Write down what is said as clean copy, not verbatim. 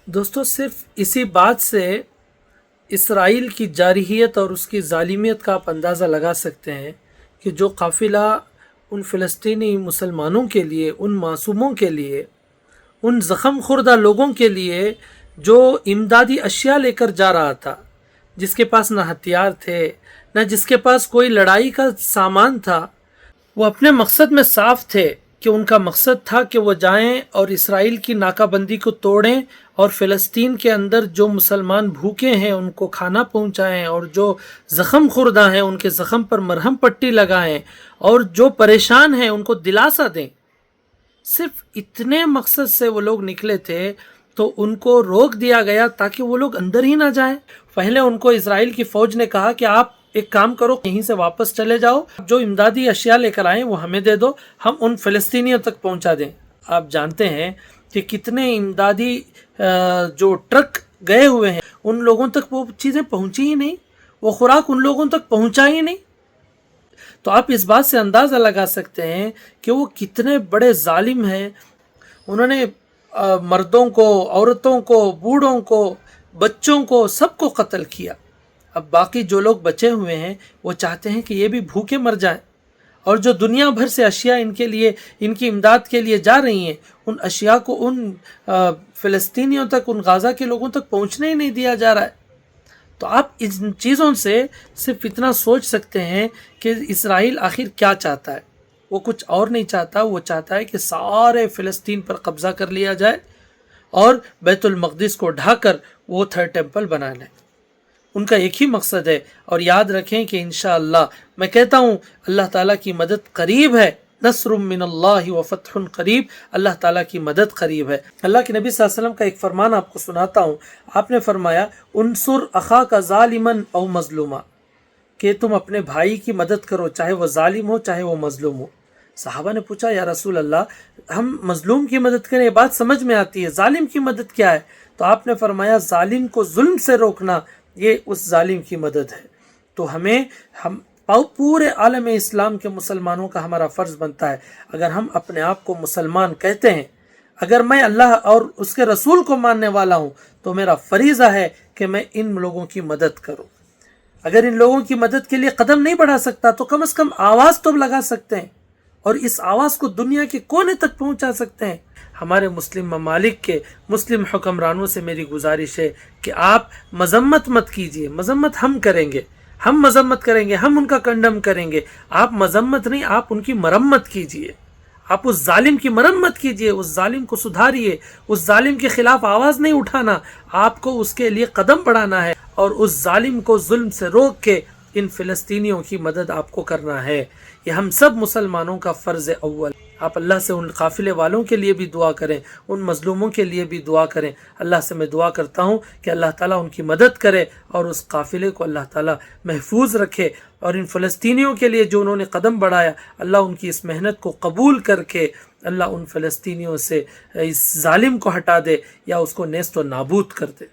دوستو صرف اسی بات سے اسرائیل کی جارحیت اور اس کی ظالمیت کا آپ اندازہ لگا سکتے ہیں کہ جو قافلہ ان فلسطینی مسلمانوں کے لیے، ان معصوموں کے لیے، ان زخم خوردہ لوگوں کے لیے جو امدادی اشیاء لے کر جا رہا تھا، جس کے پاس نہ ہتھیار تھے، نہ جس کے پاس کوئی لڑائی کا سامان تھا، وہ اپنے مقصد میں صاف تھے کہ ان کا مقصد تھا کہ وہ جائیں اور اسرائیل کی ناکہ بندی کو توڑیں اور فلسطین کے اندر جو مسلمان بھوکے ہیں ان کو کھانا پہنچائیں، اور جو زخم خوردہ ہیں ان کے زخم پر مرہم پٹی لگائیں، اور جو پریشان ہیں ان کو دلاسا دیں۔ صرف اتنے مقصد سے وہ لوگ نکلے تھے، تو ان کو روک دیا گیا تاکہ وہ لوگ اندر ہی نہ جائیں۔ پہلے ان کو اسرائیل کی فوج نے کہا کہ آپ ایک کام کرو، یہیں سے واپس چلے جاؤ، جو امدادی اشیاء لے کر آئیں وہ ہمیں دے دو، ہم ان فلسطینیوں تک پہنچا دیں۔ آپ جانتے ہیں کہ کتنے امدادی جو ٹرک گئے ہوئے ہیں، ان لوگوں تک وہ چیزیں پہنچی ہی نہیں، وہ خوراک ان لوگوں تک پہنچا ہی نہیں۔ تو آپ اس بات سے اندازہ لگا سکتے ہیں کہ وہ کتنے بڑے ظالم ہیں۔ انہوں نے مردوں کو، عورتوں کو، بوڑھوں کو، بچوں کو، سب کو قتل کیا۔ اب باقی جو لوگ بچے ہوئے ہیں وہ چاہتے ہیں کہ یہ بھی بھوکے مر جائیں، اور جو دنیا بھر سے اشیاء ان کے لیے، ان کی امداد کے لیے جا رہی ہیں، ان اشیاء کو ان فلسطینیوں تک، ان غزہ کے لوگوں تک پہنچنے ہی نہیں دیا جا رہا ہے۔ تو آپ ان چیزوں سے صرف اتنا سوچ سکتے ہیں کہ اسرائیل آخر کیا چاہتا ہے۔ وہ کچھ اور نہیں چاہتا، وہ چاہتا ہے کہ سارے فلسطین پر قبضہ کر لیا جائے اور بیت المقدس کو ڈھا کر وہ تھرڈ ٹیمپل بنا لیں۔ ان کا ایک ہی مقصد ہے، اور یاد رکھیں کہ انشاءاللہ میں کہتا ہوں اللہ تعالیٰ کی مدد قریب ہے، نصر من اللہ و فتح قریب، اللہ تعالیٰ کی مدد قریب ہے۔ اللہ کے نبی صلی اللہ علیہ وسلم کا ایک فرمان آپ کو سناتا ہوں۔ آپ نے فرمایا انصر اخاک ظالما او مظلوما، کہ تم اپنے بھائی کی مدد کرو، چاہے وہ ظالم ہو چاہے وہ مظلوم ہو۔ صحابہ نے پوچھا یا رسول اللہ، ہم مظلوم کی مدد کریں، یہ بات سمجھ میں آتی ہے، ظالم کی مدد کیا ہے؟ تو آپ نے فرمایا ظالم کو ظلم سے روکنا یہ اس ظالم کی مدد ہے۔ تو ہم پورے عالم اسلام کے مسلمانوں کا ہمارا فرض بنتا ہے، اگر ہم اپنے آپ کو مسلمان کہتے ہیں، اگر میں اللہ اور اس کے رسول کو ماننے والا ہوں، تو میرا فریضہ ہے کہ میں ان لوگوں کی مدد کروں۔ اگر ان لوگوں کی مدد کے لیے قدم نہیں بڑھا سکتا تو کم از کم آواز تو لگا سکتے ہیں، اور اس آواز کو دنیا کے کونے تک پہنچا سکتے ہیں۔ ہمارے مسلم ممالک کے مسلم حکمرانوں سے میری گزارش ہے کہ آپ مذمت مت کیجیے، مذمت ہم کریں گے، ہم مذمت کریں گے، ہم ان کا کنڈم کریں گے۔ آپ مذمت نہیں، آپ ان کی مرمت کیجیے، آپ اس ظالم کی مرمت کیجیے، اس ظالم کو سدھاریے، اس ظالم کے خلاف آواز نہیں اٹھانا، آپ کو اس کے لیے قدم بڑھانا ہے، اور اس ظالم کو ظلم سے روک کے ان فلسطینیوں کی مدد آپ کو کرنا ہے۔ یہ ہم سب مسلمانوں کا فرض اول۔ آپ اللہ سے ان قافلے والوں کے لیے بھی دعا کریں، ان مظلوموں کے لیے بھی دعا کریں۔ اللہ سے میں دعا کرتا ہوں کہ اللہ تعالیٰ ان کی مدد کرے، اور اس قافلے کو اللہ تعالیٰ محفوظ رکھے، اور ان فلسطینیوں کے لیے جو انہوں نے قدم بڑھایا، اللہ ان کی اس محنت کو قبول کر کے اللہ ان فلسطینیوں سے اس ظالم کو ہٹا دے، یا اس کو نیست و نابود کر دے۔